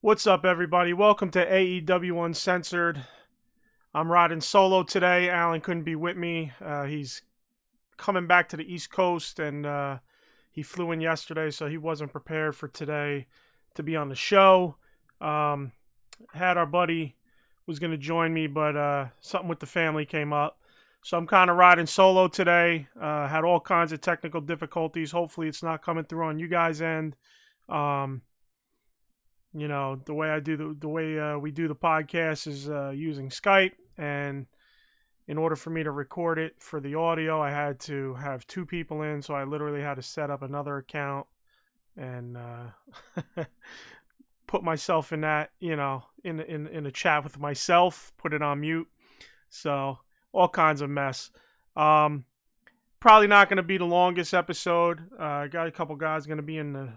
What's up, everybody? Welcome to AEW Uncensored. I'm riding solo today. Alan couldn't be with me. He's coming back to the East Coast, and he flew in yesterday, so he wasn't prepared for today to be on the show. Had our buddy was going to join me, but something with the family came up. So I'm kind of riding solo today. Had all kinds of technical difficulties. Hopefully it's not coming through on you guys' end. The way we do the podcast is using Skype, and in order for me to record it for the audio, I had to have two people in, so I literally had to set up another account and put myself in that, in a chat with myself, put it on mute. So all kinds of mess. Probably not going to be the longest episode. I got a couple guys going to be in the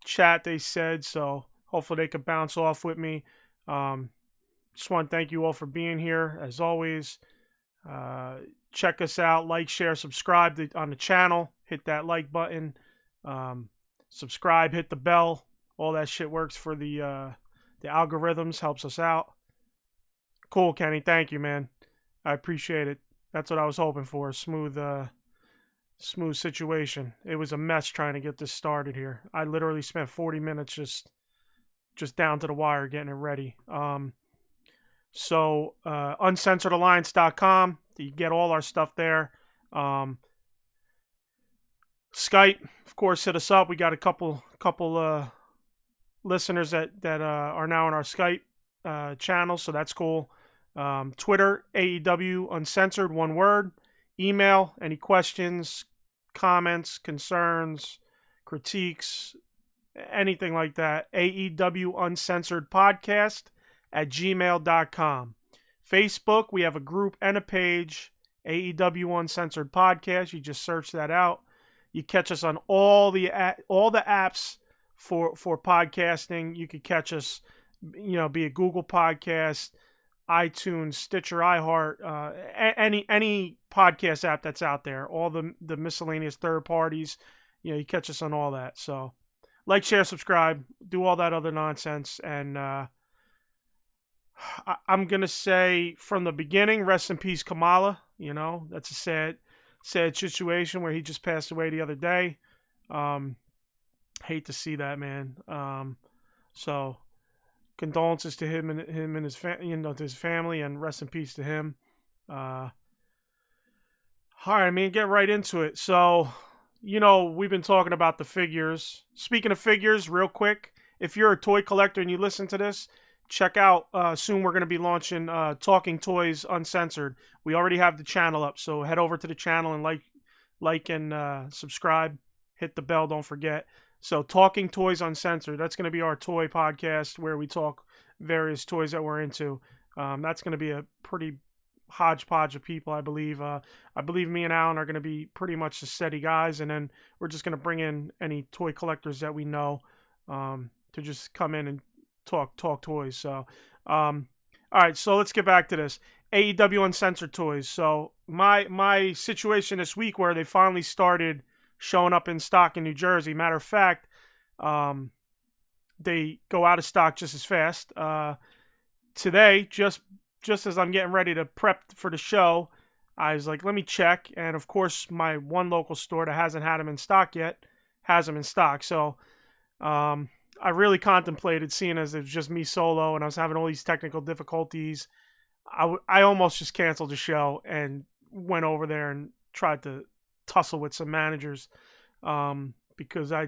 chat, they said, so hopefully they could bounce off with me. Just want to thank you all for being here. As always, check us out. Like, share, subscribe on the channel. Hit that like button. Subscribe, hit the bell. All that shit works for the algorithms. Helps us out. Cool, Kenny. Thank you, man. I appreciate it. That's what I was hoping for. Smooth situation. It was a mess trying to get this started here. I literally spent 40 minutes just down to the wire getting it ready. Uncensoredalliance.com. You get all our stuff there. Skype, of course, hit us up. We got a couple listeners that are now on our Skype channel, so that's cool. Twitter, AEW Uncensored, one word. Email, any questions, comments, concerns, critiques, anything like that. AEW Uncensored Podcast at gmail.com. Facebook, we have a group and a page, AEW Uncensored Podcast. You just search that out. You catch us on all the apps for podcasting. You could catch us, be it Google Podcast, iTunes, Stitcher, iHeart, any podcast app that's out there. All the miscellaneous third parties, you catch us on all that. So like, share, subscribe, do all that other nonsense. And I'm going to say from the beginning, rest in peace, Kamala. That's a sad situation where he just passed away the other day. Hate to see that, man. So condolences to him and his to his family, and rest in peace to him. All right, get right into it. So, we've been talking about the figures. Speaking of figures, real quick, if you're a toy collector and you listen to this, check out, soon we're going to be launching Talking Toys Uncensored. We already have the channel up, so head over to the channel and like and subscribe. Hit the bell, don't forget. So Talking Toys Uncensored, that's going to be our toy podcast where we talk various toys that we're into. That's going to be a pretty hodgepodge of people, I believe. I believe me and Alan are going to be pretty much the steady guys, and then we're just going to bring in any toy collectors that we know to just come in and talk toys. So, all right, so let's get back to this. AEW Uncensored Toys. So my situation this week where they finally started showing up in stock in New Jersey. Matter of fact, they go out of stock just as fast. Today, just as I'm getting ready to prep for the show, I was like, let me check. And of course, my one local store that hasn't had them in stock yet has them in stock. So I really contemplated, seeing as it was just me solo and I was having all these technical difficulties, I almost just canceled the show and went over there and tried to tussle with some managers because I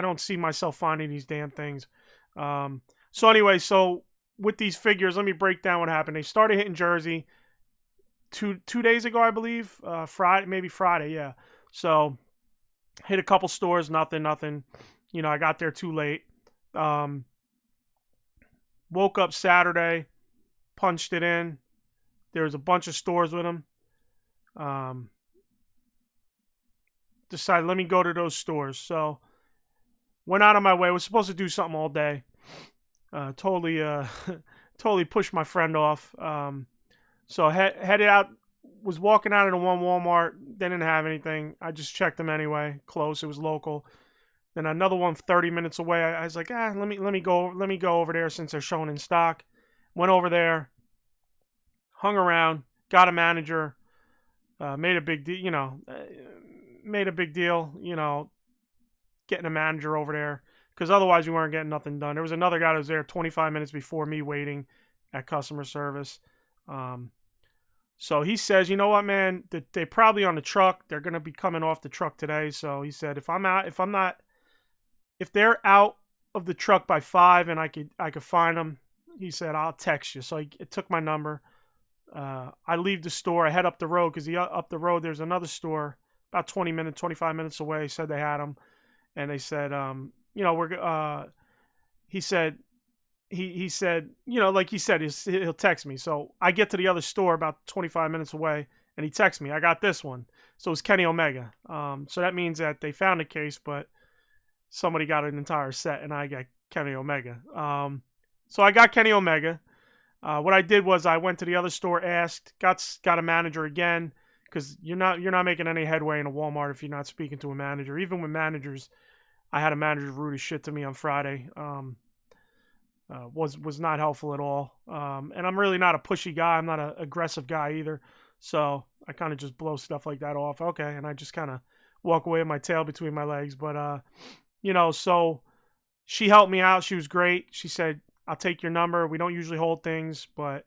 don't see myself finding these damn things. So anyway, with these figures, let me break down what happened. They started hitting Jersey two days ago, I believe. Friday, yeah. So hit a couple stores, nothing. I got there too late. Woke up Saturday, punched it in. There was a bunch of stores with them. Decided, let me go to those stores. So went out of my way. Was supposed to do something all day. Totally pushed my friend off. So headed out. Was walking out of the one Walmart. They didn't have anything. I just checked them anyway. Close. It was local. Then another one 30 minutes away. I was like, let me go over there since they're showing in stock. Went over there, hung around, got a manager, made a big deal, getting a manager over there because otherwise we weren't getting nothing done. There was another guy that was there 25 minutes before me waiting at customer service. So he says, you know what, man, they're probably on the truck. They're going to be coming off the truck today. So he said, if they're out of the truck by 5 and I could find them, he said, I'll text you. So it took my number. I leave the store. I head up the road because up the road there's another store about 25 minutes away. Said they had them, and they said, he said, like he said, he'll text me. So I get to the other store about 25 minutes away, and he texts me, I got this one. So it's Kenny Omega. So that means that they found a case, but somebody got an entire set, and I got Kenny Omega. So I got Kenny Omega. What I did was I went to the other store, asked, got a manager again, because you're not making any headway in a Walmart if you're not speaking to a manager. Even with managers, I had a manager rude as shit to me on Friday. Was not helpful at all. And I'm really not a pushy guy. I'm not an aggressive guy either. So I kind of just blow stuff like that off. Okay, and I just kind of walk away with my tail between my legs. But so she helped me out. She was great. She said, I'll take your number. We don't usually hold things, but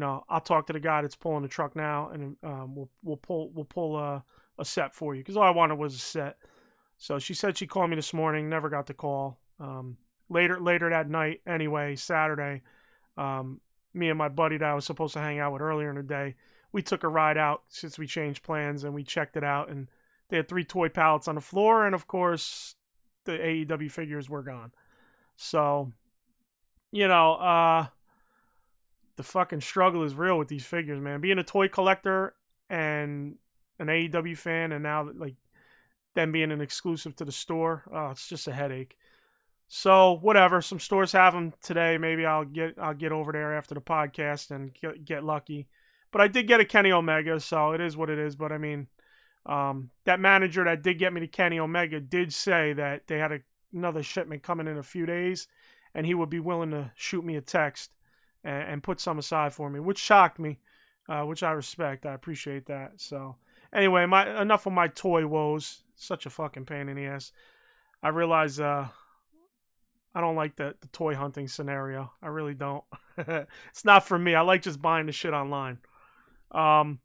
I'll talk to the guy that's pulling the truck now, and we'll pull a set for you, because all I wanted was a set. So she said she called me this morning. Never got the call. Later that night, anyway, Saturday, me and my buddy that I was supposed to hang out with earlier in the day, we took a ride out since we changed plans, and we checked it out, and they had 3 toy pallets on the floor, and of course the AEW figures were gone. So the fucking struggle is real with these figures, man. Being a toy collector and an AEW fan, and now like them being an exclusive to the store, it's just a headache. So whatever, some stores have them today. Maybe I'll get over there after the podcast and get lucky. But I did get a Kenny Omega, so it is what it is. But I mean, that manager that did get me to Kenny Omega did say that they had another shipment coming in a few days, and he would be willing to shoot me a text and put some aside for me, which shocked me, which I respect. I appreciate that. So anyway, enough of my toy woes. Such a fucking pain in the ass. I realize I don't like the toy hunting scenario. I really don't. It's not for me. I like just buying the shit online. All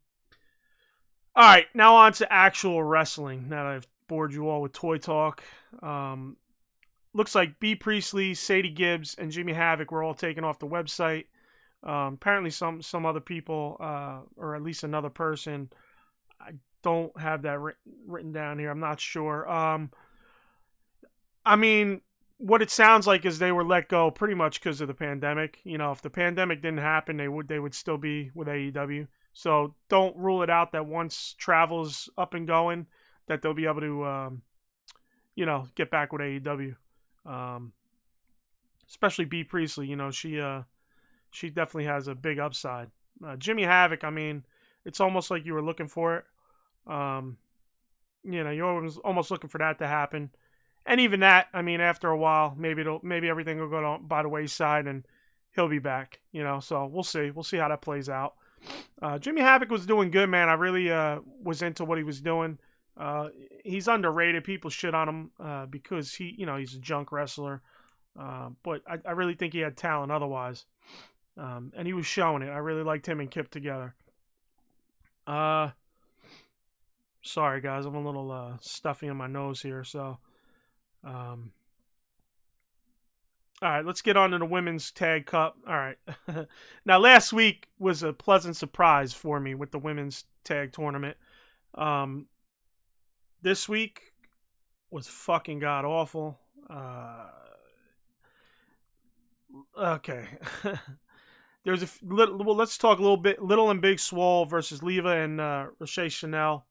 right, now on to actual wrestling. Now that I've bored you all with toy talk. Looks like B. Priestley, Sadie Gibbs, and Jimmy Havoc were all taken off the website. Apparently some other people, or at least another person. I don't have that written down here. I'm not sure. I mean, what it sounds like is they were let go pretty much because of the pandemic. If the pandemic didn't happen, they would still be with AEW. So don't rule it out that once travel's up and going, that they'll be able to, get back with AEW. Especially B. Priestley, she definitely has a big upside. Jimmy Havoc, I mean, it's almost like you were looking for it. You're almost looking for that to happen. And even that, I mean, after a while, maybe everything will go by the wayside and he'll be back, so we'll see. We'll see how that plays out. Jimmy Havoc was doing good, man. I really was into what he was doing. He's underrated. People shit on him because he's a junk wrestler. But I really think he had talent otherwise. And he was showing it. I really liked him and Kip together. Sorry, guys. I'm a little stuffy in my nose here, so... all right, let's get on to the Women's Tag Cup. All right. Now, last week was a pleasant surprise for me with the Women's Tag Tournament. This week was fucking god-awful. Okay. Let's talk a little bit. Little and Big Swole versus Leva and Roche Chanel.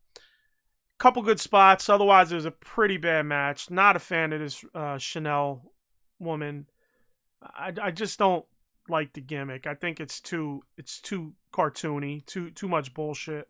Couple good spots. Otherwise, it was a pretty bad match. Not a fan of this Chanel woman. I just don't like the gimmick. I think it's too cartoony, too much bullshit.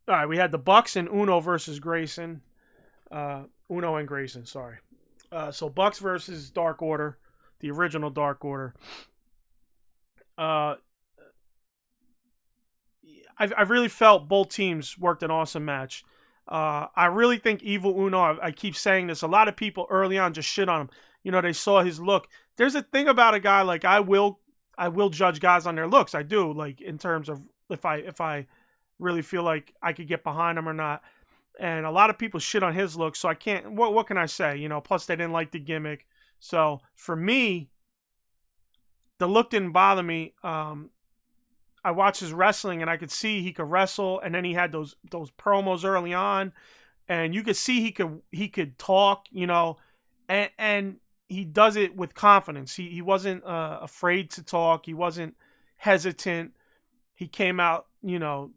All right, we had the Bucks and Uno versus Grayson. Uno and Grayson, sorry. So Bucks versus Dark Order, the original Dark Order. Uh, I really felt both teams worked an awesome match. I really think Evil Uno, I keep saying this, a lot of people early on just shit on him. You know, they saw his look. There's a thing about a guy like I will judge guys on their looks. I do, like in terms of if I really feel like I could get behind him or not. And a lot of people shit on his look, so I can't. What can I say? You know, plus they didn't like the gimmick. So for me, the look didn't bother me. I watched his wrestling and I could see he could wrestle, and then he had those promos early on, and you could see he could talk, you know, and he does it with confidence. He wasn't afraid to talk. He wasn't hesitant. He came out, you know,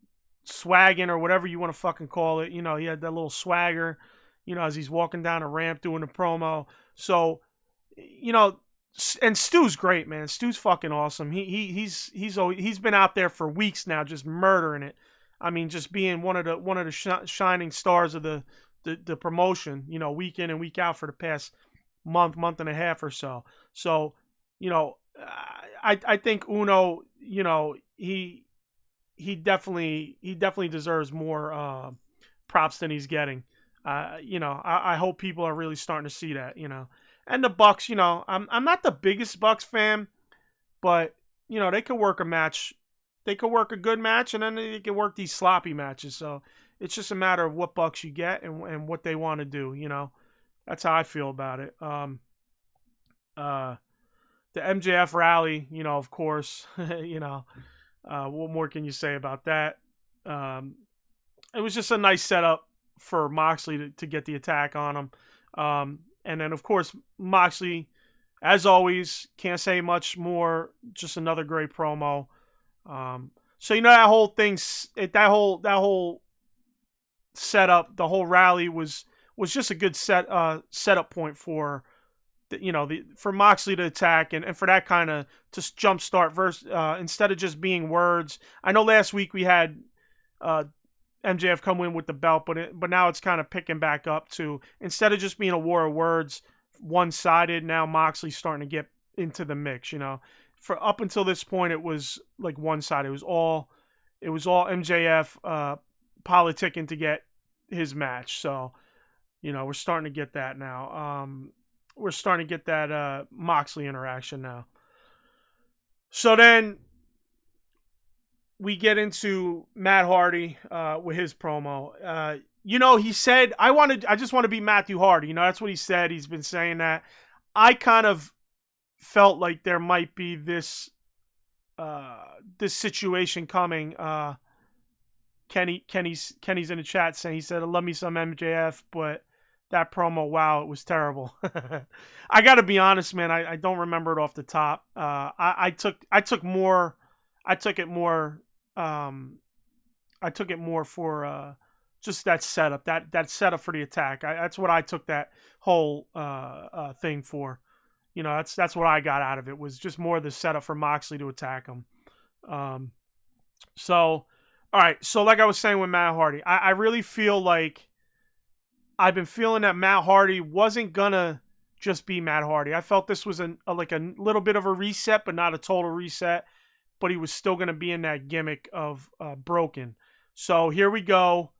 swagging or whatever you want to fucking call it. You know, he had that little swagger, you know, as he's walking down a ramp doing a promo. So, you know, and Stu's great, man. Stu's fucking awesome. He's been out there for weeks now, just murdering it. I mean, just being one of the shining stars of the promotion. You know, week in and week out for the past month and a half or so. So, you know, I think Uno, you know, he definitely deserves more props than he's getting. You know, I hope people are really starting to see that. You know. And the Bucks, you know, I'm not the biggest Bucks fan, but you know they could work a match, they could work a good match, and then they could work these sloppy matches. So it's just a matter of what Bucks you get and what they want to do. You know, that's how I feel about it. The MJF rally, you know, of course, you know, what more can you say about that? It was just a nice setup for Moxley to get the attack on him. And then, of course, Moxley, as always, can't say much more. Just another great promo. So you know that whole thing, that whole setup, the whole rally was just a good setup point for, you know, for Moxley to attack and for that kind of just jumpstart verse instead of just being words. I know last week we had MJF come in with the belt, but now it's kind of picking back up to, instead of just being a war of words, one-sided, now Moxley's starting to get into the mix, you know. For up until this point, it was like one-sided. It was all MJF politicking to get his match. So, you know, we're starting to get that now. We're starting to get that Moxley interaction now. So then we get into Matt Hardy with his promo. You know, he said, I just want to be Matthew Hardy. You know, that's what he said. He's been saying that. I kind of felt like there might be this situation coming. Kenny's in the chat saying, he said, I love me some MJF, but that promo, wow, it was terrible. I got to be honest, man. I don't remember it off the top. I took it more for just that setup, that setup for the attack. That's what I took that whole thing for. You know, that's what I got out of it, was just more the setup for Moxley to attack him. So, all right. So like I was saying with Matt Hardy, I really feel like I've been feeling that Matt Hardy wasn't gonna just be Matt Hardy. I felt this was like a little bit of a reset, but not a total reset. But he was still gonna be in that gimmick of broken. So here we go.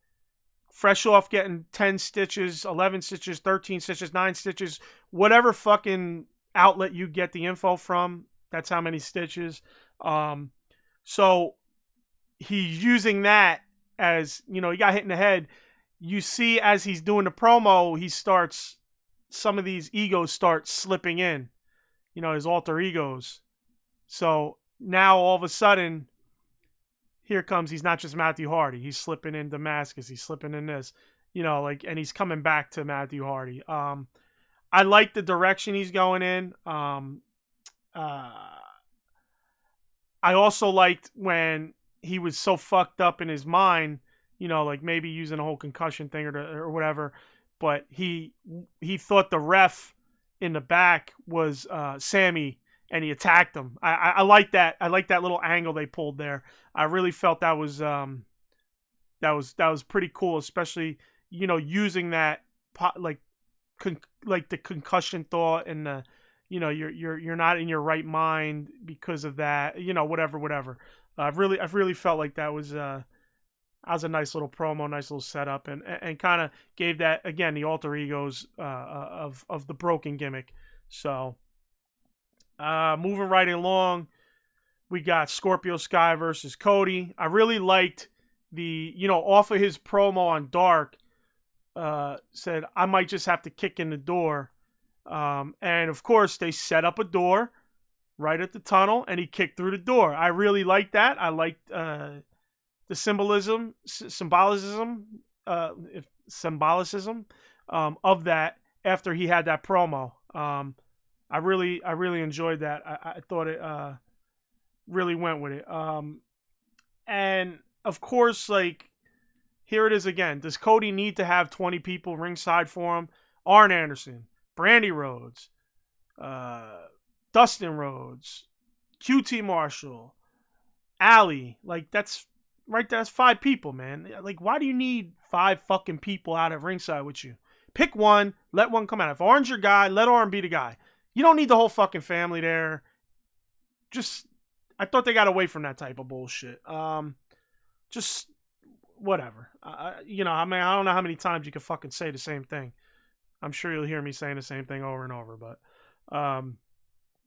Fresh off getting 10 stitches, 11 stitches, 13 stitches, 9 stitches, whatever fucking outlet you get the info from, that's how many stitches. So he's using that as, you know, he got hit in the head. You see, as he's doing the promo, some of these egos start slipping in, you know, his alter egos. So now all of a sudden, here comes, he's not just Matthew Hardy. He's slipping in Damascus. He's slipping in this, you know, like, and he's coming back to Matthew Hardy. I like the direction he's going in. I also liked when he was so fucked up in his mind, you know, like maybe using a whole concussion thing or whatever, but he thought the ref in the back was Sammy, and he attacked him. I like that. I like that little angle they pulled there. I really felt that was that was pretty cool, especially using that like like the concussion thought and the you're not in your right mind because of that, whatever. I've really felt like that was a nice little promo, nice little setup, and kind of gave that again the alter egos of the broken gimmick. So moving right along, we got Scorpio Sky versus Cody. I really liked the off of his promo on Dark. Said I might just have to kick in the door, and of course they set up a door right at the tunnel, and he kicked through the door. I really liked that. I liked the symbolism of that after he had that promo. I really enjoyed that. I thought it really went with it. And of course, like, here it is again. Does Cody need to have 20 people ringside for him? Arn Anderson, Brandy Rhodes, Dustin Rhodes, QT Marshall, Allie. Like, that's right there. That's 5 people, man. Like, why do you need 5 fucking people out of ringside with you? Pick one, let one come out. If Arn's your guy, let Arn be the guy. You don't need the whole fucking family there. Just, I thought they got away from that type of bullshit. Just whatever. I mean, I don't know how many times you can fucking say the same thing. I'm sure you'll hear me saying the same thing over and over, but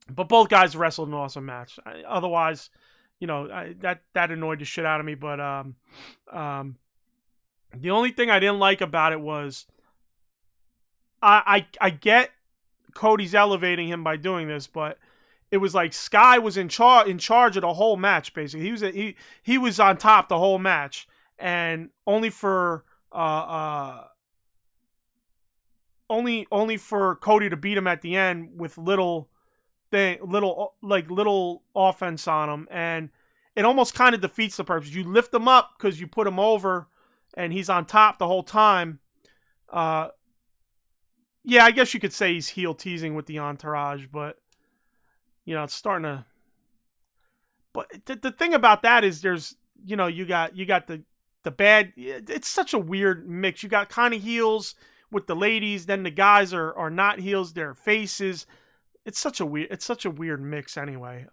both guys wrestled an awesome match. Otherwise, that annoyed the shit out of me. But the only thing I didn't like about it was I get Cody's elevating him by doing this, but it was like Sky was in charge of the whole match. Basically, he was on top the whole match, and only for Cody to beat him at the end with little offense on him, and it almost kind of defeats the purpose. You lift him up because you put him over, and he's on top the whole time. Yeah, I guess you could say he's heel teasing with the entourage, but it's starting to. But the thing about that is there's you got the bad. It's such a weird mix. You got kind of heels with the ladies, then the guys are not heels, they're faces. It's such a weird mix anyway.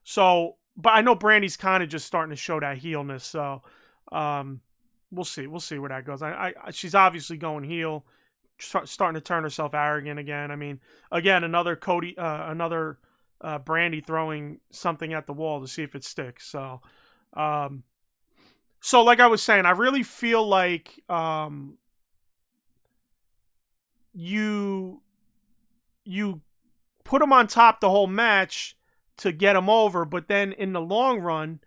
So, but I know Brandy's kind of just starting to show that heelness. So, we'll see where that goes. She's obviously going heel, starting to turn herself arrogant again. I mean, again, another Brandy throwing something at the wall to see if it sticks. So, like I was saying, I really feel like you put him on top the whole match to get him over, but then in the long run,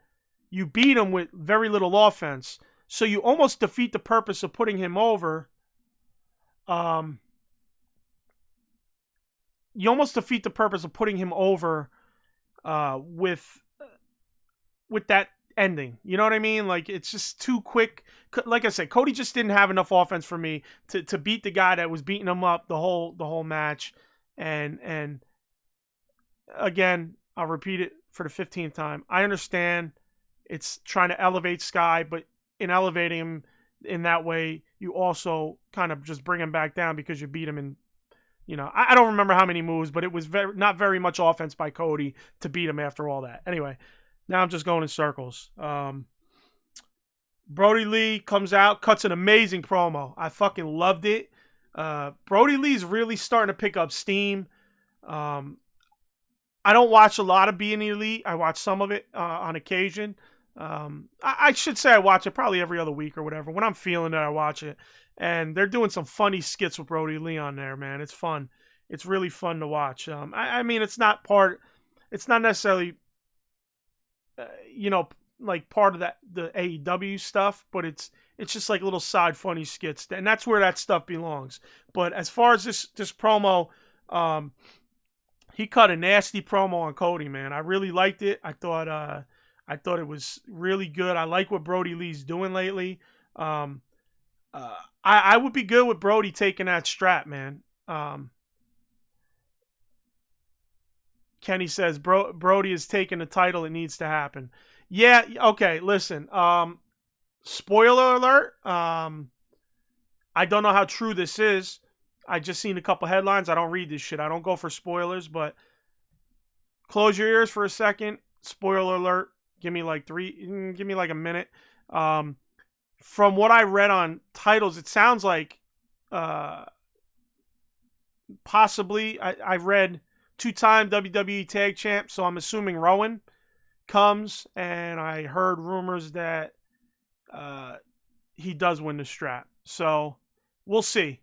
you beat him with very little offense. So you almost defeat the purpose of putting him over. You almost defeat the purpose of putting him over with that ending. You know what I mean? Like, it's just too quick. Like I said, Cody just didn't have enough offense for me to beat the guy that was beating him up the whole match. And again, I'll repeat it for the 15th time. I understand it's trying to elevate Sky, but in elevating him in that way, you also kind of just bring him back down because you beat him in, I don't remember how many moves, but it was not very much offense by Cody to beat him after all that. Anyway, now I'm just going in circles. Brodie Lee comes out, cuts an amazing promo. I fucking loved it. Brodie Lee's really starting to pick up steam. I don't watch a lot of Being Elite. I watch some of it on occasion. I should say I watch it probably every other week or whatever. When I'm feeling it, I watch it. And they're doing some funny skits with Brodie Lee on there, man. It's fun. It's really fun to watch. I mean, it's not necessarily, like part of the AEW stuff, but it's just like little side funny skits, and that's where that stuff belongs. But as far as this promo, he cut a nasty promo on Cody, man. I really liked it. I thought it was really good. I like what Brodie Lee's doing lately. I would be good with Brodie taking that strap, man. Kenny says Brodie is taking the title. It needs to happen. Yeah, okay, listen. spoiler alert. I don't know how true this is. I just seen a couple headlines. I don't read this shit. I don't go for spoilers, but close your ears for a second. Spoiler alert. Give me like a minute. From what I read on titles, it sounds like possibly I read two-time WWE Tag Champ, so I'm assuming Rowan comes, and I heard rumors that he does win the strap. So we'll see.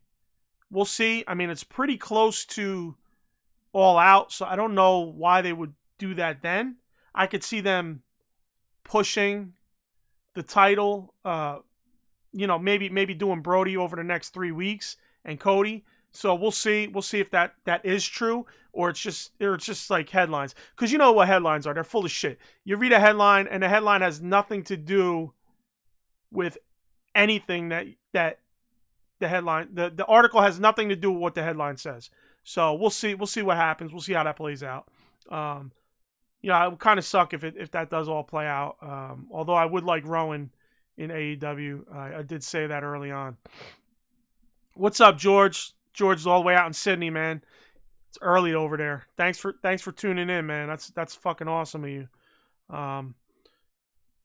We'll see. I mean, it's pretty close to All Out, so I don't know why they would do that then. I could see them pushing the title, maybe doing Brodie over the next 3 weeks and Cody. So we'll see. We'll see if that is true, or it's just like headlines. Because you know what headlines are. They're full of shit. You read a headline, and the headline has nothing to do with anything that the headline, the article has nothing to do with what the headline says. So we'll see what happens. We'll see how that plays out. It would kind of suck if that does all play out. Although I would like Rowan in AEW. I did say that early on. What's up, George? George's all the way out in Sydney, man. It's early over there. Thanks for tuning in, man. That's fucking awesome of you.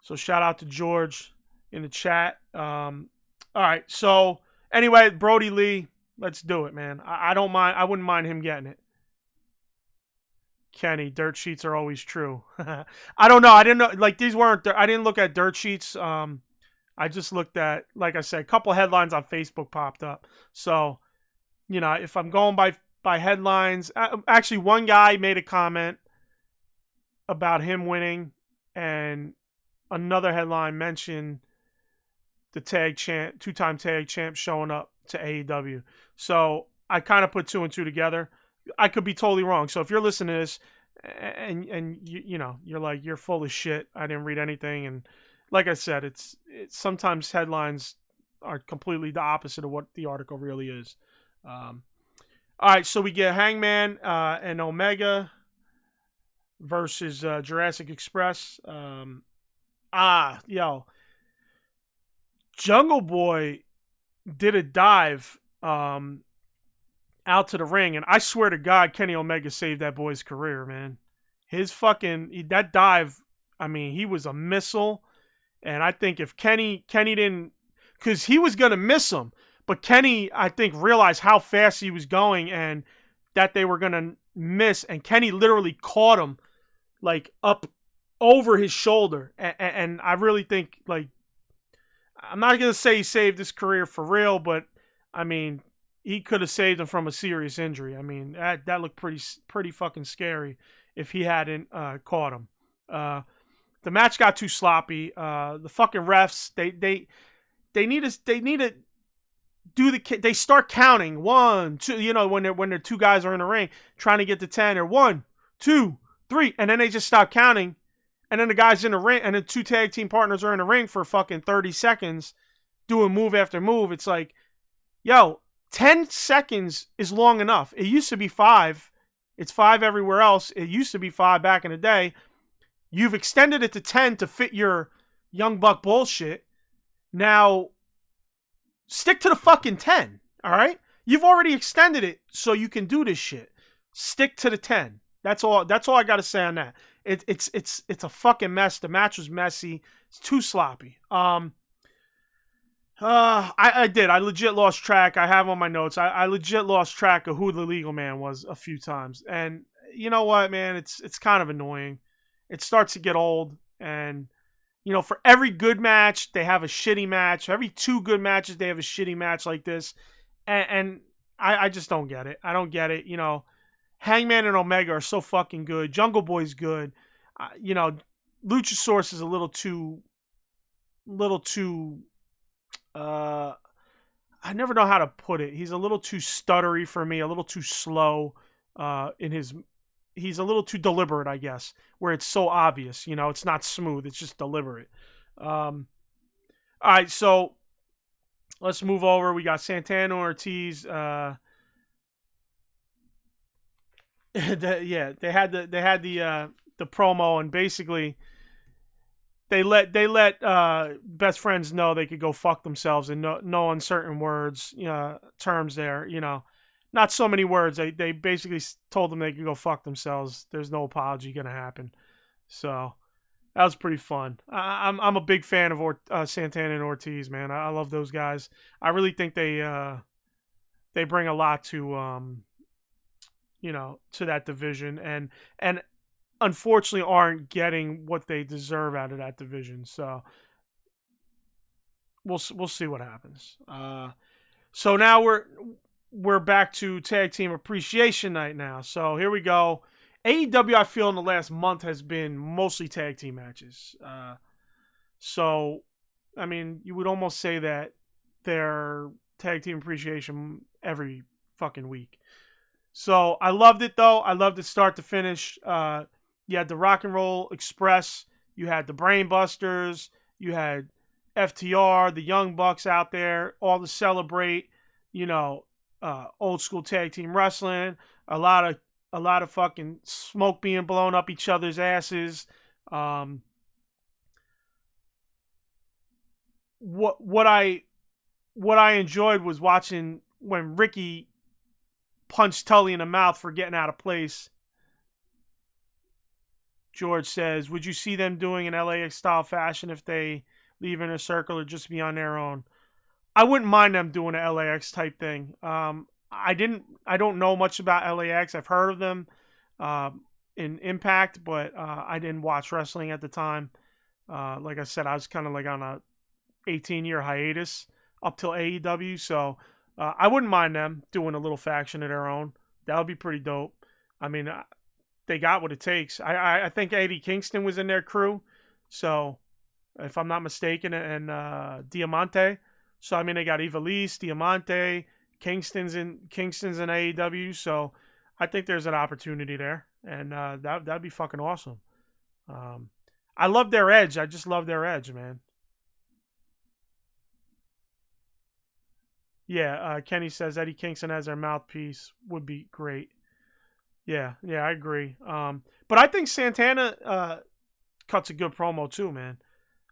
So shout out to George in the chat. All right, so anyway, Brodie Lee, let's do it, man. I don't mind. I wouldn't mind him getting it. Kenny, dirt sheets are always true. I don't know. I didn't know. Like, these weren't. I didn't look at dirt sheets. I just looked at, like I said, a couple headlines on Facebook popped up. So, if I'm going by headlines, actually, one guy made a comment about him winning, and another headline mentioned the two-time tag champ showing up to AEW. So I kind of put two and two together. I could be totally wrong. So if you're listening to this and you're like, you're full of shit, I didn't read anything, and like I said, it's sometimes headlines are completely the opposite of what the article really is. All right, so we get Hangman and Omega versus Jurassic Express. Jungle Boy did a dive out to the ring, and I swear to God, Kenny Omega saved that boy's career, man. That dive, I mean, he was a missile, and I think if Kenny didn't, because he was gonna miss him, but Kenny, I think, realized how fast he was going and that they were gonna miss, and Kenny literally caught him like up over his shoulder, and I really think, like, I'm not gonna say he saved his career for real, but I mean, he could have saved him from a serious injury. I mean, that looked pretty fucking scary if he hadn't caught him. The match got too sloppy. The fucking refs, they need to do they start counting 1, 2. When their two guys are in the ring trying to get to 10, or 1, 2, 3, and then they just stop counting. And then the guys in the ring, and the two tag team partners are in the ring for fucking 30 seconds doing move after move. It's like, yo, 10 seconds is long enough. It used to be 5. It's 5 everywhere else. It used to be 5 back in the day. You've extended it to 10 to fit your Young Buck bullshit. Now, stick to the fucking 10, all right? You've already extended it so you can do this shit. Stick to the 10. That's all I got to say on that. It's a fucking mess. The match was messy. It's too sloppy. I legit lost track. I have on my notes. I legit lost track of who the legal man was a few times. And you know what, man? It's kind of annoying. It starts to get old. And, for every good match, they have a shitty match. Every 2 good matches, they have a shitty match like this. And I just don't get it. I don't get it. Hangman and Omega are so fucking good. Jungle Boy's good. Luchasaurus is a little too. I never know how to put it. He's a little too stuttery for me. A little too slow. He's a little too deliberate, I guess. Where it's so obvious. It's not smooth. It's just deliberate. All right, so let's move over. We got Santana and Ortiz. They had the promo, and basically they let best friends know they could go fuck themselves, and no uncertain words, terms there. Not so many words. They basically told them they could go fuck themselves. There's no apology gonna happen. So that was pretty fun. I'm a big fan of Santana and Ortiz, man. I love those guys. I really think they bring a lot to that division, and unfortunately aren't getting what they deserve out of that division. So we'll see what happens. So now we're back to Tag Team Appreciation Night now. So here we go. AEW, I feel, in the last month has been mostly tag team matches. So, I mean, you would almost say that they're tag team appreciation every fucking week. So I loved it, though. I loved it start to finish. You had the Rock and Roll Express. You had the Brainbusters. You had FTR, the Young Bucks out there, all to celebrate, old school tag team wrestling. A lot of fucking smoke being blown up each other's asses. What I enjoyed was watching when Ricky punched Tully in the mouth for getting out of place. George says, would you see them doing an LAX style fashion if they leave in a circle or just be on their own? I wouldn't mind them doing an LAX type thing. I don't know much about LAX. I've heard of them in Impact, but I didn't watch wrestling at the time. Like I said, I was kind of like on a 18-year hiatus up till AEW, so I wouldn't mind them doing a little faction of their own. That would be pretty dope. I mean, they got what it takes. I think Eddie Kingston was in their crew, so if I'm not mistaken, and Diamante. So I mean, they got Ivelisse, Diamante, Kingston's in AEW. So I think there's an opportunity there, and that'd be fucking awesome. I love their edge. I just love their edge, man. Yeah, Kenny says Eddie Kingston as their mouthpiece would be great. Yeah, I agree. But I think Santana cuts a good promo too, man.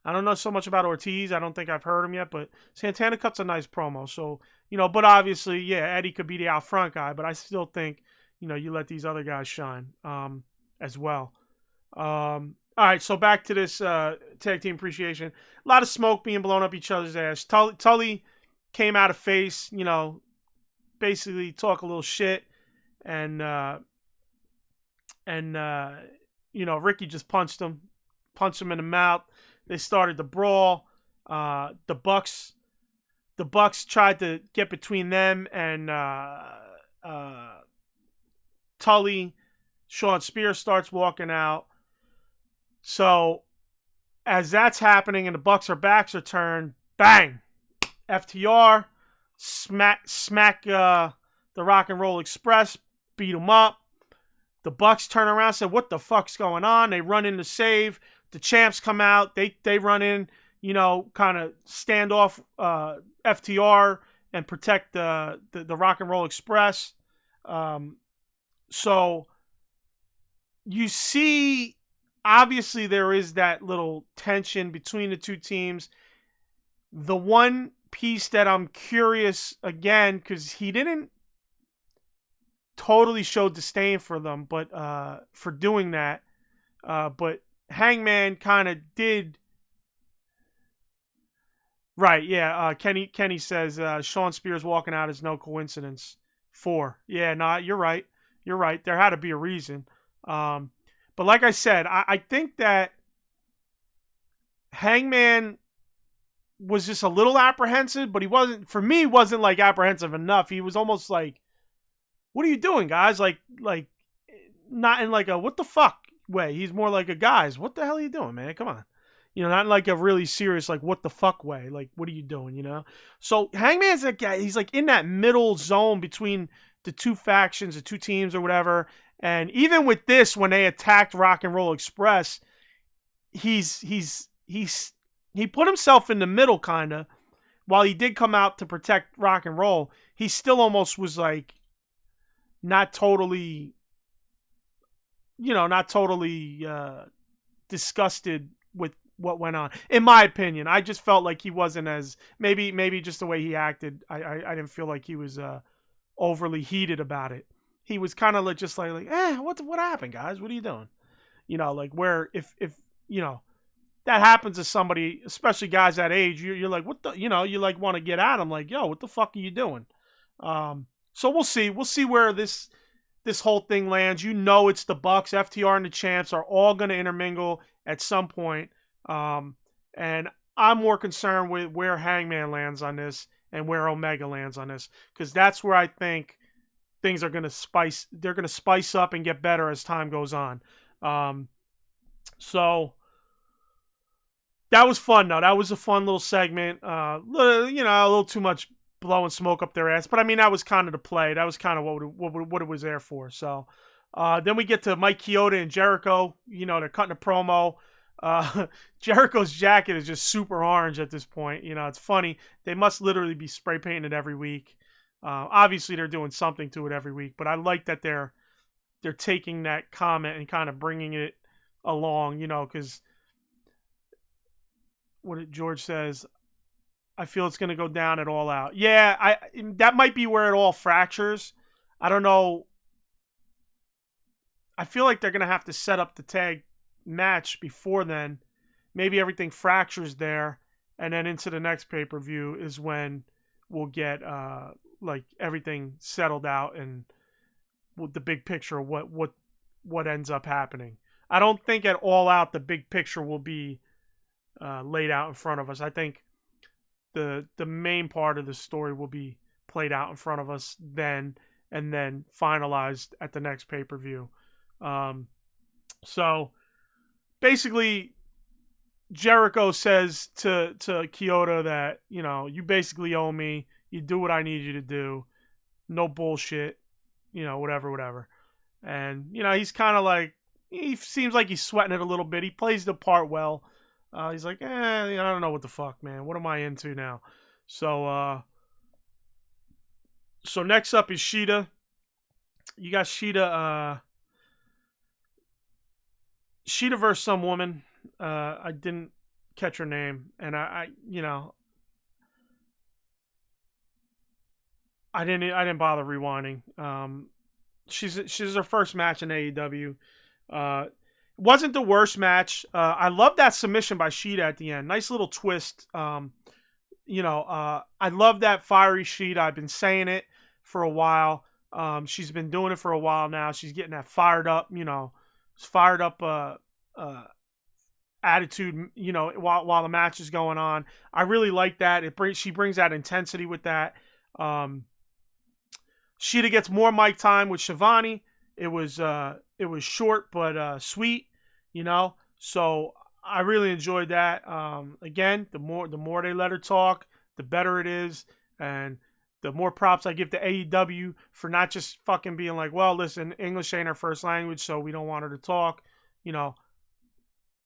I don't know so much about Ortiz. I don't think I've heard him yet, but Santana cuts a nice promo. So, but obviously, yeah, Eddie could be the out front guy, but I still think, you let these other guys shine as well. All right, so back to this tag team appreciation. A lot of smoke being blown up each other's ass. Tully came out of face, basically talk a little shit, and Ricky just punched him in the mouth. They started the brawl. The Bucks tried to get between them and Tully. Sean Spears starts walking out. So as that's happening and the Bucks' backs are turned, bang! FTR smack the Rock and Roll Express, beat them up. The Bucks turn around and say, what the fuck's going on? They run in to save. The champs come out. They run in, kind of stand off FTR and protect the Rock and Roll Express. So you see, obviously there is that little tension between the two teams. The one piece that I'm curious, again, because he didn't totally show disdain for them, but for doing that, but Hangman kind of did. Right, yeah. Kenny says Sean Spears walking out is no coincidence. 4. Yeah, nah, you're right. You're right. There had to be a reason. But like I said, I think that Hangman was just a little apprehensive, but he wasn't like apprehensive enough. He was almost like, what are you doing, guys? Like not in like a what the fuck way. He's more like a guys, what the hell are you doing, man? Come on. Not in like a really serious, like, what the fuck way. Like, what are you doing, So Hangman's that guy. He's like in that middle zone between the two factions, the two teams or whatever. And even with this, when they attacked Rock and Roll Express, he put himself in the middle kind of. While he did come out to protect Rock and Roll, he still almost was like not totally disgusted with what went on. In my opinion, I just felt like he wasn't as maybe just the way he acted. I didn't feel like he was overly heated about it. He was kind of like just like what happened, guys? What are you doing? Like where if that happens to somebody, especially guys that age, you're like, what the, you like want to get at them, like, yo, what the fuck are you doing? So we'll see. We'll see where this whole thing lands. It's the Bucks, FTR, and the Champs are all going to intermingle at some point. And I'm more concerned with where Hangman lands on this and where Omega lands on this, because that's where I think things are going to spice up and get better as time goes on. So that was fun, though. That was a fun little segment. A little too much blowing smoke up their ass. But, I mean, that was kind of the play. That was kind of what it was there for. So then we get to Mike Chioda and Jericho. They're cutting a promo. Jericho's jacket is just super orange at this point. It's funny. They must literally be spray painting it every week. Obviously, they're doing something to it every week. But I like that they're taking that comment and kind of bringing it along, because what George says, I feel it's going to go down at All Out. Yeah, that might be where it all fractures. I don't know. I feel like they're going to have to set up the tag match before then. Maybe everything fractures there, and then into the next pay-per-view is when we'll get like everything settled out and with the big picture of what ends up happening. I don't think at All Out the big picture will be laid out in front of us. I think the main part of the story will be played out in front of us then, and then finalized at the next pay-per-view. So basically, Jericho says to Chioda that, you basically owe me. You do what I need you to do. No bullshit. Whatever. And, he's kind of like, he seems like he's sweating it a little bit. He plays the part well. He's like, I don't know what the fuck, man. What am I into now? So next up is Shida. You got Shida versus some woman. I didn't catch her name, and I didn't bother rewinding. She's her first match in AEW. Wasn't the worst match. I love that submission by Shida at the end. Nice little twist. I love that fiery Shida. I've been saying it for a while. She's been doing it for a while now. She's getting that fired up, attitude, while the match is going on. I really like that. She brings that intensity with that. Shida gets more mic time with Shivani. It was short but sweet, So I really enjoyed that. Again, the more they let her talk, the better it is, and the more props I give to AEW for not just fucking being like, well, listen, English ain't her first language, so we don't want her to talk.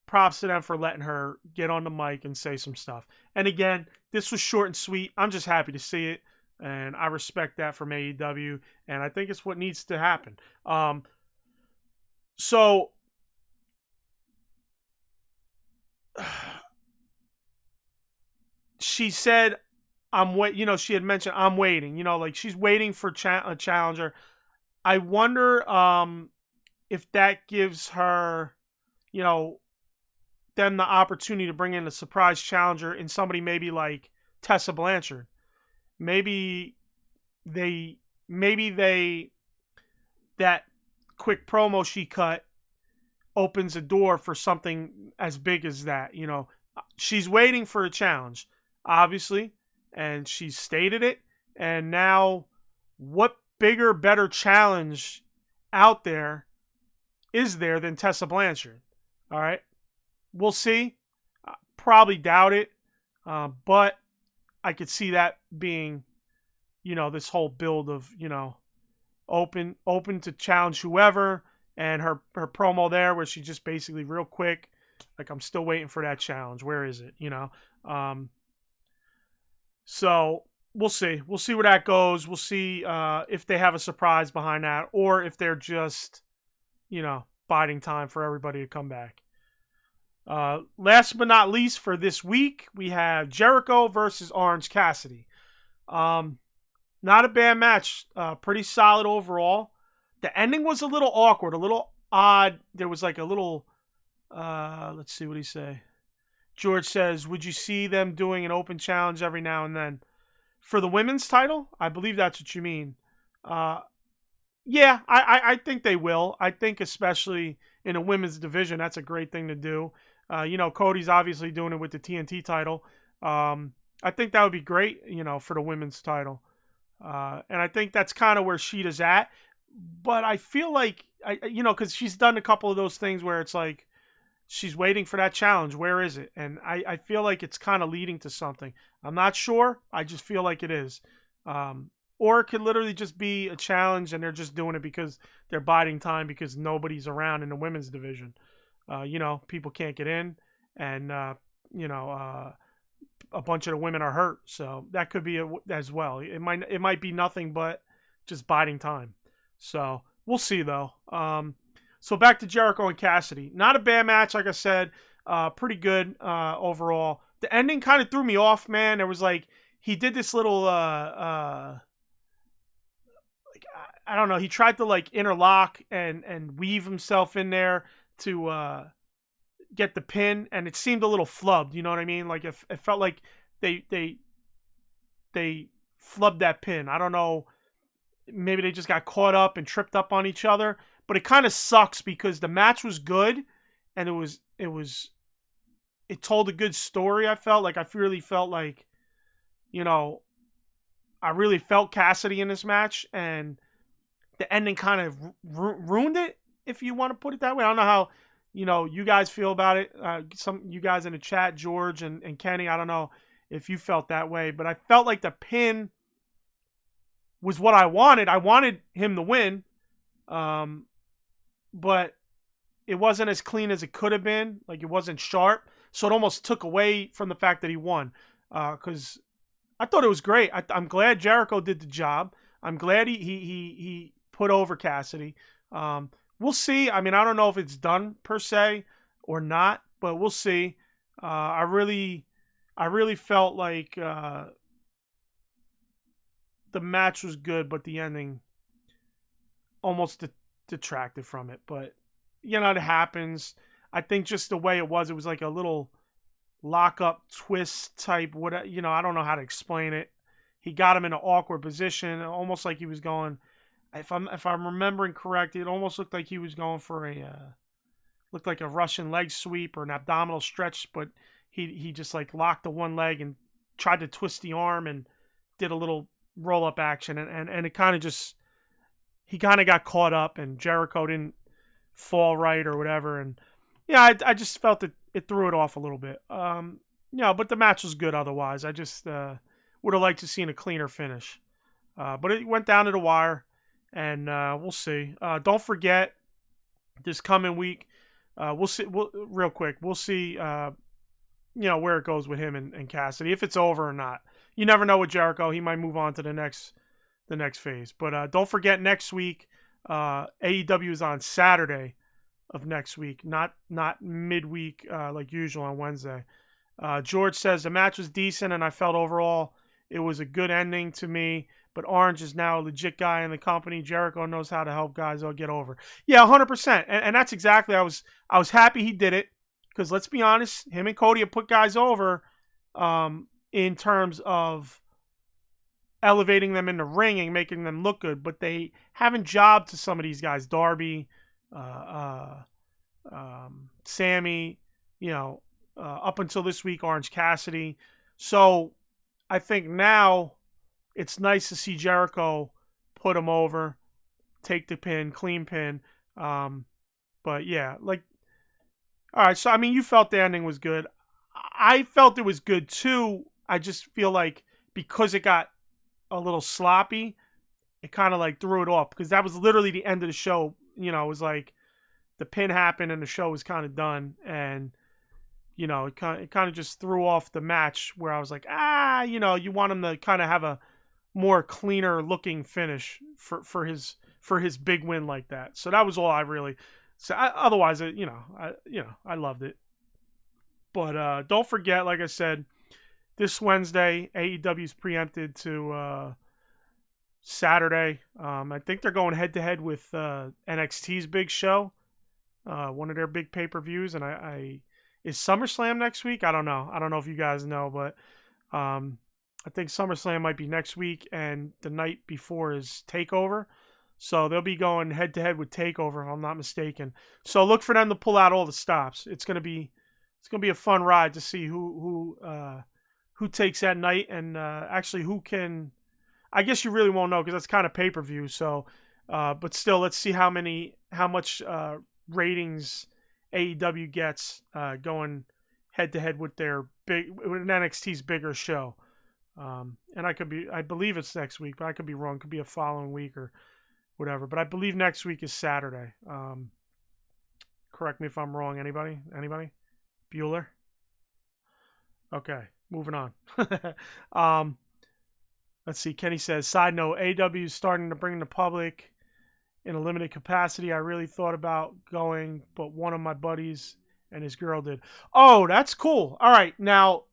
Props to them for letting her get on the mic and say some stuff. And again, this was short and sweet. I'm just happy to see it. And I respect that from AEW, and I think it's what needs to happen. So she said, she had mentioned, I'm waiting. Like she's waiting for a challenger. I wonder if that gives her, them the opportunity to bring in a surprise challenger in somebody maybe like Tessa Blanchard. Maybe they that quick promo she cut opens a door for something as big as that. She's waiting for a challenge, obviously, and she's stated it. And now, what bigger, better challenge out there is there than Tessa Blanchard? All right, we'll see. Probably doubt it, but I could see that being, this whole build of, open to challenge whoever, and her promo there where she just basically real quick, like, I'm still waiting for that challenge. Where is it? So we'll see. We'll see where that goes. We'll see if they have a surprise behind that, or if they're just, biding time for everybody to come back. Last but not least for this week, we have Jericho versus Orange Cassidy. Not a bad match. Pretty solid overall. The ending was a little awkward, a little odd. There was like a little, let's see what he say. George says, would you see them doing an open challenge every now and then? For the women's title? I believe that's what you mean. Yeah, I think they will. I think especially in a women's division, that's a great thing to do. Cody's obviously doing it with the TNT title. I think that would be great, for the women's title. And I think that's kind of where Shida's at. But I feel like, because she's done a couple of those things where it's like she's waiting for that challenge. Where is it? And I feel like it's kind of leading to something. I'm not sure. I just feel like it is. Or it could literally just be a challenge and they're just doing it because they're biding time because nobody's around in the women's division. People can't get in and, a bunch of the women are hurt. So that could be as well. It might be nothing but just biding time. So we'll see though. So back to Jericho and Cassidy. Not a bad match, like I said. Pretty good overall. The ending kind of threw me off, man. There was like, he did this little, I don't know. He tried to like interlock and weave himself in there to get the pin, and it seemed a little flubbed. You know what I mean? Like it felt like they flubbed that pin. I don't know. Maybe they just got caught up and tripped up on each other. But it kind of sucks because the match was good, and it told a good story. I really felt like, I really felt Cassidy in this match, and the ending kind of ruined it, if you want to put it that way. I don't know how, you guys feel about it. Some you guys in the chat, George and Kenny, I don't know if you felt that way, but I felt like the pin was what I wanted. I wanted him to win, but it wasn't as clean as it could have been. Like, it wasn't sharp, so it almost took away from the fact that he won. Because I thought it was great. I'm glad Jericho did the job. I'm glad he put over Cassidy. We'll see. I mean, I don't know if it's done per se or not, but we'll see. I really felt like the match was good, but the ending almost detracted from it. But it happens. I think just the way it was like a little lock-up twist type. I don't know how to explain it. He got him in an awkward position, almost like he was going. If I'm remembering correct, it almost looked like he was going for looked like a Russian leg sweep or an abdominal stretch, but he just like locked the one leg and tried to twist the arm and did a little roll up action, and it kind of just, he kind of got caught up, and Jericho didn't fall right or whatever, and I just felt that it threw it off a little bit. But the match was good otherwise. I just would have liked to seen a cleaner finish, but it went down to the wire. And we'll see. Don't forget, this coming week, we'll see. Real quick, we'll see. Where it goes with him and Cassidy, if it's over or not. You never know with Jericho; he might move on to the next phase. But don't forget, next week, AEW is on Saturday of next week, not midweek like usual on Wednesday. George says the match was decent, and I felt overall it was a good ending to me. But Orange is now a legit guy in the company. Jericho knows how to help guys get over. Yeah, 100%. And that's exactly, I was happy he did it. Because let's be honest, him and Cody have put guys over in terms of elevating them in the ring and making them look good. But they haven't jobbed to some of these guys. Darby, Sammy, up until this week, Orange Cassidy. So I think now it's nice to see Jericho put him over, take the pin, clean pin. But yeah, like, all right. So, I mean, you felt the ending was good. I felt it was good too. I just feel like because it got a little sloppy, it kind of like threw it off, because that was literally the end of the show. It was like the pin happened and the show was kind of done. And, it kind of just threw off the match, where I was like, you want him to kind of have a more cleaner looking finish for his big win like that. So that was all I really. So otherwise, I loved it. But don't forget, like I said, this Wednesday, AEW's preempted to Saturday. I think they're going head to head with NXT's big show, one of their big pay-per-views. And I is SummerSlam next week? I don't know. I don't know if you guys know, but I think SummerSlam might be next week, and the night before is TakeOver. So they'll be going head to head with TakeOver, if I'm not mistaken. So look for them to pull out all the stops. It's gonna be a fun ride to see who takes that night, and actually who can. I guess you really won't know because that's kind of pay-per-view. So, but still, let's see how much ratings AEW gets going head to head with NXT's bigger show. And I believe it's next week, but I could be wrong. Could be a following week or whatever. But I believe next week is Saturday. Correct me if I'm wrong. Anybody? Bueller? Okay, moving on. Let's see. Kenny says, side note, AEW is starting to bring the public in a limited capacity. I really thought about going, but one of my buddies and his girl did. Oh, that's cool. All right, now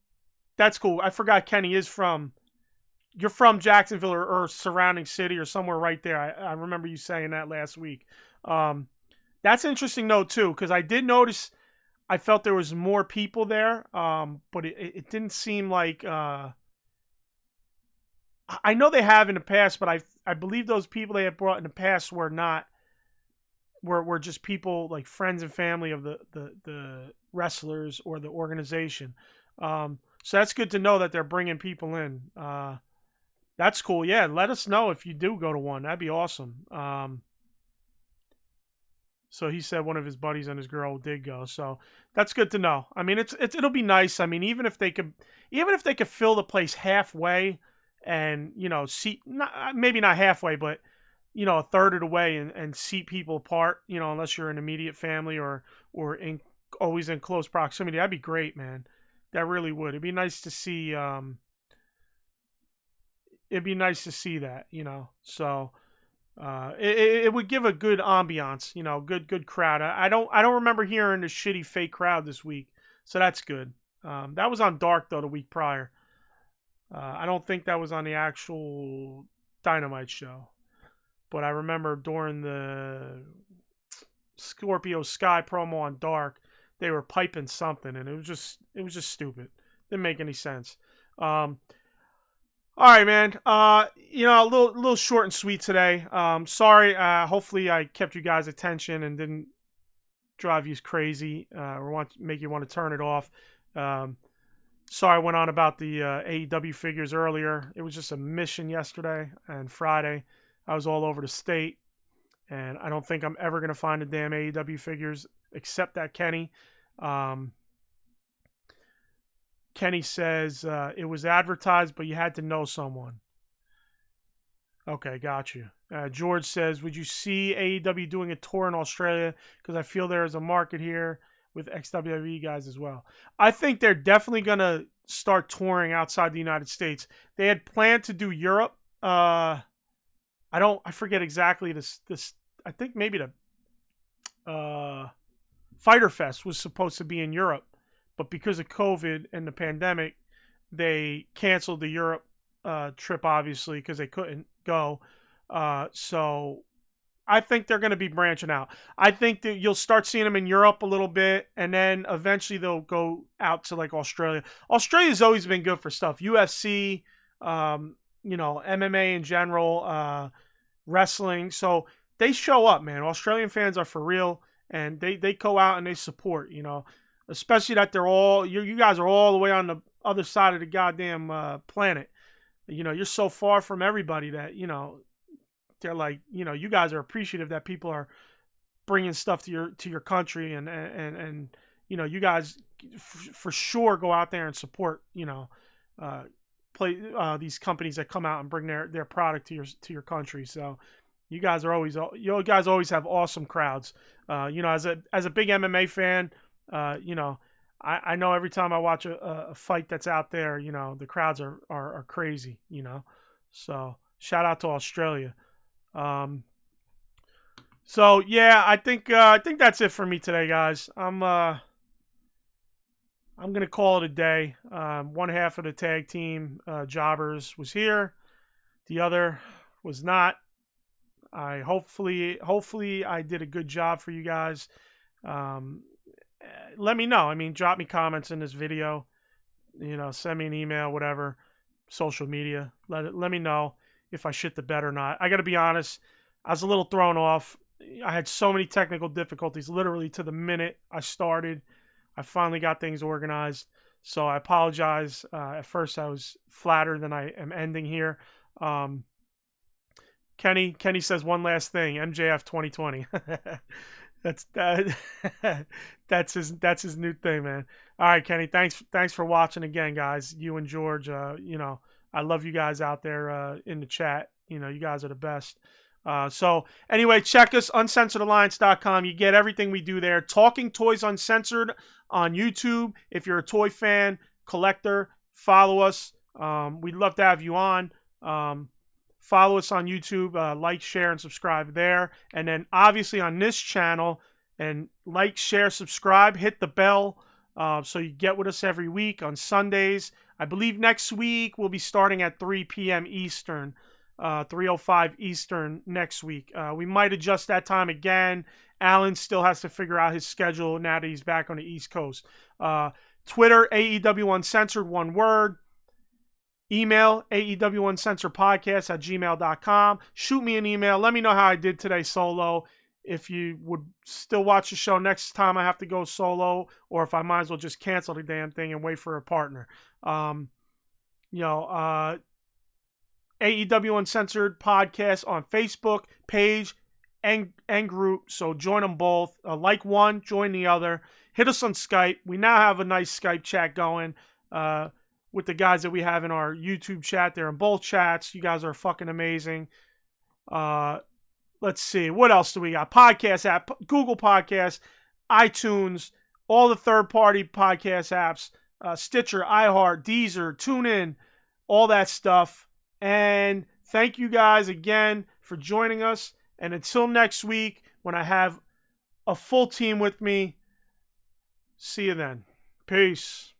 that's cool. I forgot Kenny is you're from Jacksonville or surrounding city or somewhere right there. I remember you saying that last week. That's interesting note too, because I did notice. I felt there was more people there, but it didn't seem like. I know they have in the past, but I believe those people they have brought in the past were just people like friends and family of the wrestlers or the organization. So that's good to know that they're bringing people in. That's cool. Yeah, let us know if you do go to one. That'd be awesome. So he said one of his buddies and his girl did go. So that's good to know. I mean, it'll be nice. I mean, even if they could fill the place halfway, and maybe not halfway, but a third of the way, and seat people apart. Unless you're an immediate family or always in close proximity, that'd be great, man. That really would. It'd be nice to see. It'd be nice to see that. So. It would give a good ambiance, good crowd. I don't remember hearing a shitty fake crowd this week, so that's good. That was on Dark though the week prior. I don't think that was on the actual Dynamite show, but I remember during the Scorpio Sky promo on Dark, they were piping something, and it was just stupid. Didn't make any sense. All right, man. A little short and sweet today. Sorry. Hopefully, I kept you guys' attention and didn't drive you crazy or make you want to turn it off. Sorry, I went on about the AEW figures earlier. It was just a mission yesterday and Friday. I was all over the state, and I don't think I'm ever gonna find the damn AEW figures except that Kenny. Kenny says it was advertised, but you had to know someone. Okay, got you. George says, would you see AEW doing a tour in Australia? Because I feel there is a market here with ex-WWE guys as well. I think they're definitely going to start touring outside the United States. They had planned to do Europe. I forget exactly this. I think maybe the Fyter Fest was supposed to be in Europe. But because of COVID and the pandemic, they canceled the Europe trip, obviously, because they couldn't go. So I think they're going to be branching out. I think that you'll start seeing them in Europe a little bit, and then eventually they'll go out to like Australia. Australia's always been good for stuff. UFC, MMA in general, wrestling. So they show up, man. Australian fans are for real, and they go out and they support, Especially that you guys are all the way on the other side of the goddamn planet. You're so far from everybody that, they're like, you guys are appreciative that people are bringing stuff to your country, and you guys for sure go out there and support, these companies that come out and bring their product to your country. So you guys always have awesome crowds. As a big MMA fan, I know every time I watch a fight that's out there, the crowds are crazy, So shout out to Australia. So yeah, I think that's it for me today, guys. I'm I'm going to call it a day. One half of the tag team jobbers was here. The other was not. Hopefully I did a good job for you guys. Let me know. I mean, drop me comments in this video. Send me an email, whatever, social media. Let me know if I shit the bed or not. I got to be honest. I was a little thrown off. I had so many technical difficulties literally to the minute I started. I finally got things organized. So I apologize. At first I was flatter than I am ending here. Kenny says one last thing. MJF 2020. That's his new thing, man. All right, Kenny. Thanks for watching again, guys. You and George. I love you guys out there in the chat. You guys are the best. So anyway, check us, uncensoredalliance.com. You get everything we do there. Talking Toys Uncensored on YouTube. If you're a toy fan, collector, follow us. We'd love to have you on. Follow us on YouTube, like, share, and subscribe there. And then obviously on this channel, and like, share, subscribe, hit the bell so you get with us every week on Sundays. I believe next week we'll be starting at 3 p.m. Eastern, 3:05 Eastern next week. We might adjust that time again. Alan still has to figure out his schedule now that he's back on the East Coast. Twitter, AEW Uncensored, one word. Email, AEW Uncensored Podcast at gmail.com. Shoot me an email. Let me know how I did today solo. If you would still watch the show next time I have to go solo, or if I might as well just cancel the damn thing and wait for a partner. AEW Uncensored Podcast on Facebook page and group. So join them both. Like one, join the other. Hit us on Skype. We now have a nice Skype chat going with the guys that we have in our YouTube chat. They're in both chats. You guys are fucking amazing. Let's see. What else do we got? Podcast app, Google Podcasts, iTunes, all the third-party podcast apps, Stitcher, iHeart, Deezer, TuneIn, all that stuff. And thank you guys again for joining us. And until next week, when I have a full team with me, see you then. Peace.